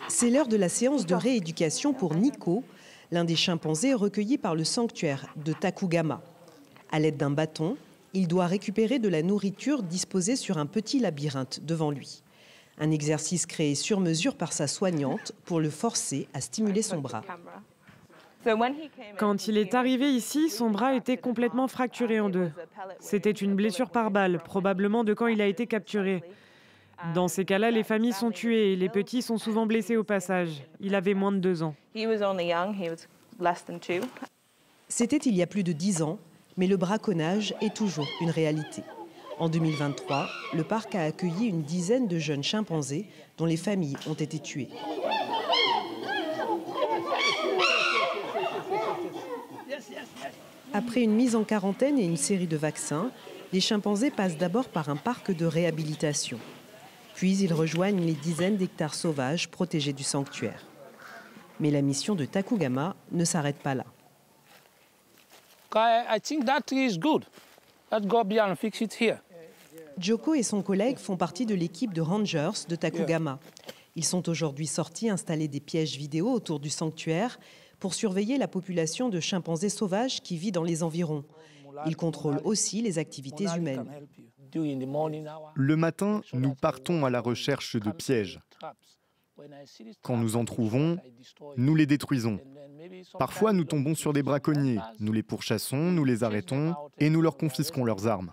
C'est l'heure de la séance de rééducation pour Nico, l'un des chimpanzés recueillis par le sanctuaire de Takugama. À l'aide d'un bâton, il doit récupérer de la nourriture disposée sur un petit labyrinthe devant lui. Un exercice créé sur mesure par sa soignante pour le forcer à stimuler son bras. Quand il est arrivé ici, son bras était complètement fracturé en deux. C'était une blessure par balle, probablement de quand il a été capturé. Dans ces cas-là, les familles sont tuées et les petits sont souvent blessés au passage. Il avait moins de 2 ans. C'était il y a plus de 10 ans, mais le braconnage est toujours une réalité. En 2023, le parc a accueilli une dizaine de jeunes chimpanzés dont les familles ont été tuées. Après une mise en quarantaine et une série de vaccins, les chimpanzés passent d'abord par un parc de réhabilitation. Puis ils rejoignent les dizaines d'hectares sauvages protégés du sanctuaire. Mais la mission de Takugama ne s'arrête pas là. Joko et son collègue font partie de l'équipe de rangers de Takugama. Ils sont aujourd'hui sortis installer des pièges vidéo autour du sanctuaire pour surveiller la population de chimpanzés sauvages qui vit dans les environs. Ils contrôlent aussi les activités humaines. Le matin, nous partons à la recherche de pièges. Quand nous en trouvons, nous les détruisons. Parfois, nous tombons sur des braconniers. Nous les pourchassons, nous les arrêtons et nous leur confisquons leurs armes.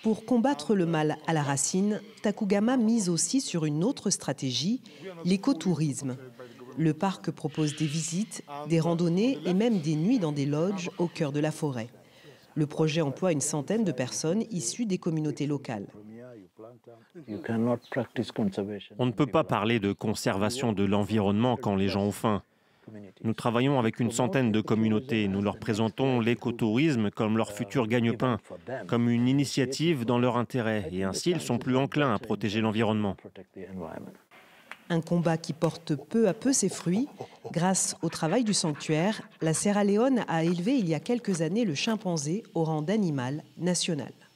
Pour combattre le mal à la racine, Takugama mise aussi sur une autre stratégie, l'écotourisme. Le parc propose des visites, des randonnées et même des nuits dans des lodges au cœur de la forêt. Le projet emploie une centaine de personnes issues des communautés locales. On ne peut pas parler de conservation de l'environnement quand les gens ont faim. Nous travaillons avec une centaine de communautés. Nous leur présentons l'écotourisme comme leur futur gagne-pain, comme une initiative dans leur intérêt. Et ainsi, ils sont plus enclins à protéger l'environnement. Un combat qui porte peu à peu ses fruits. Grâce au travail du sanctuaire, la Sierra Leone a élevé il y a quelques années le chimpanzé au rang d'animal national.